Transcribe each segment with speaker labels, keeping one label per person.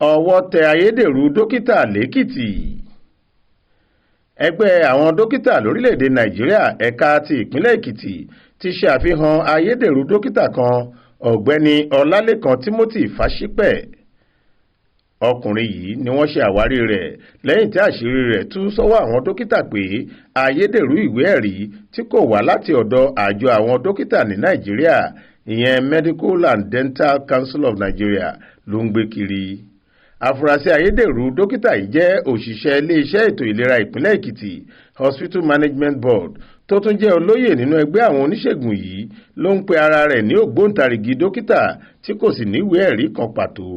Speaker 1: ọwọ́ tẹ ayédèrú dókítà lẹ́kìtì. ẹgbẹ́ àwọn dókítà lórílẹ̀‐èdè nàìjíríà ẹ̀ka ti ìpínlẹ̀ èkìtì ti ṣe àfihàn ayédèrú dókítà kan ọ̀gbẹ́ni ọlálẹ́kan timothy fásípẹ̀. ọkùnrin yìí ni wọ́n ṣe àwárí rẹ̀ lẹ́yìn tí àṣírí rẹ̀ tú sọ́wọ́ àwọn dókítà pé ayédèrú ìwé ẹ̀rí tí kò wá láti ọ̀dọ̀ àjọ àwọn dókítà ní nàìjíríà ìyẹn Medical and Dental Council of Nigeria ló ń gbé kiri. Afurasí ayédèrú dókítà yìí jẹ́ òṣìṣẹ́ iléeṣẹ́ ètò ìlera ìpínlẹ̀ Èkìtì Hospital Management Board tó tún jẹ́ olóyè nínú ẹgbẹ́ àwọn oníṣègùn yìí ló ń pe ara rẹ̀ ní ògbóǹtarìgì dókítà tí kò sì níwèé ẹ̀rí kan pàtó.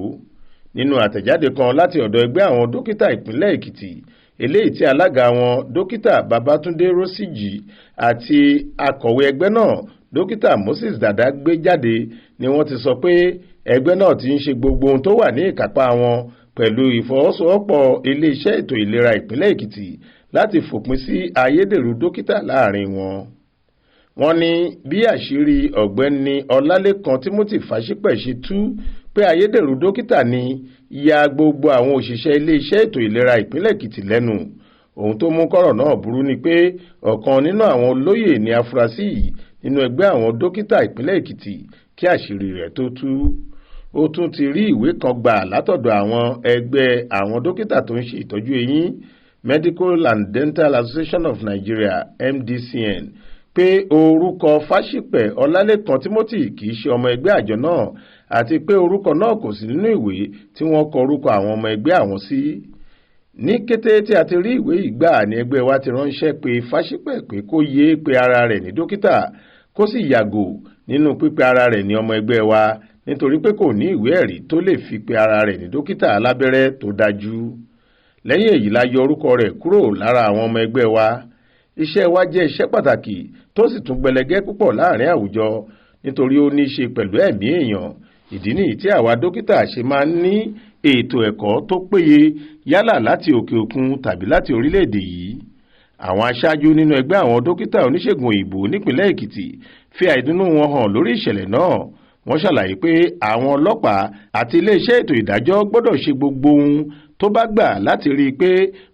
Speaker 1: Nínú àtẹ̀jáde kan láti ọ̀dọ̀ ẹgbẹ́ àwọn dókítà ìpínlẹ̀ Èkìtì eléyìí tí alága wọn dókítà Babátúndé Rósíjì àti akọ̀wé ẹgbẹ́ náà dókítà Moses Dada gbé jáde ni wọ́n ti sọ pé ẹgbẹ́ náà ti ń ṣe gbogbo ohun tó wà ní ìkápá wọn pẹ̀lú ìfọwọ́sowọ́pọ̀ iléeṣẹ́ ètò ìlera ìpínlẹ̀ Èkìtì láti fòpin sí ayédèrú dókítà láàrin wọn. wọ́n ní bí àṣírí ọ̀gbẹ́ni ọlálẹ́kan timothy fásípẹ̀ ṣe tú pé ayédèrú dókítà ni ya gbogbo àwọn òṣìṣẹ́ iléeṣẹ́ ètò ìlera ìpínlẹ̀ Èkìtì lẹ́nu. ohun tó mú kọ́rọ̀ náà burú ni pé ọ̀kan nínú àwọn olóyè ní afurasí yìí nínú ẹgbẹ́ àwọn dókítà ìpínlẹ̀ Èkìtì kí àṣírí rẹ̀ tó tú. ó tún ti rí ìwé kan gbà látọ̀dọ̀ àwọn ẹgbẹ́ àwọn dókítà tó ń ṣe ìtọ́jú eyín Medical and Dental Association of Nigeria MDCN pé orúkọ Fásípẹ̀ Ọlálẹ́kan Timothy kì í ṣe ọmọ ẹgbẹ́ àjọ náà àti pé orúkọ náà kò sí nínú ìwé tí wọ́n kọ orúkọ àwọn ọmọ ẹgbẹ́ àwọn sí. ní kété tí a ti rí ìwé yìí gbà ní ẹgbẹ́ wa ti ránṣẹ́ pé Fásípẹ̀ pé kó yéé pe ara rẹ̀ ní dókítà kó sì yàgò nínú pípe ara rẹ̀ ní ọmọ ẹgbẹ́ wa nítorí pé kò ní ìwé ẹ̀rí tó lè fi pe ara rẹ̀ ní dókítà alábẹ́rẹ́ tó dájú. lẹ́yìn èyí la yọ orúkọ rẹ̀ kúrò lára àwọn ọmọ ẹgbẹ́ wa. iṣẹ́ wa jẹ́ iṣẹ́ pàtàkì tó sì tún gbẹlẹgẹ́ púpọ̀ láàrin àwùjọ nítorí ó ní í ṣe pẹ̀lú ẹ̀mí èèyàn. ìdí nìyí tí àwa dókítà ṣe máa ń ní ètò ẹ̀kọ́ tó péye yálà láti òkè òkun tàbí láti orílẹ̀-èdè yìí. àwọn aṣáájú nínú ẹgbẹ́ àwọn dókítà oníṣègùn òyìnbó nípìnlẹ̀ Èkìtì fi àìdùnnú wọn hàn lórí ìṣẹ̀lẹ̀ náà. wọ́n ṣàlàyé pé àwọn ọlọ́pàá àti iléeṣẹ́ ètò ìdájọ́ gbọ́dọ̀ ṣe gbogbo ohun tó bá gbà láti rí i pé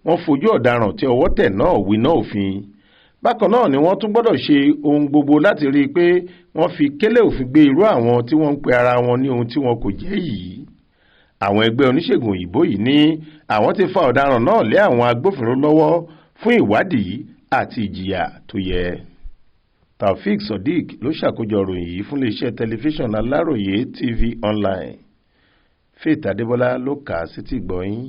Speaker 1: wọ́n fojú ọ̀daràn tí ọwọ́ tẹ̀ náà winá òfin. bákan náà ni wọ́n tún gbọ́dọ̀ ṣe ohun gbogbo láti rí i pé wọ́n fi kélé òfin gbé irú àwọn tí wọ́n ń pe ara wọn ní ohun tí wọn kò jẹ́ yìí. àwọn ẹgbẹ́ oníṣègùn òyìnbó yìí ní àwọn ti fa ọ̀daràn náà lé àwọn agbófinró lọ́wọ́ fún ìwádìí àti ìjìyà tó yẹ. Taofeek Sodiq ló ṣàkójọ ìròyìn yìí fún iléeṣẹ́ tẹlifíṣàn Aláròyé TV online. Faith Adébọ́lá ló kà á sétí gbọ́ yín.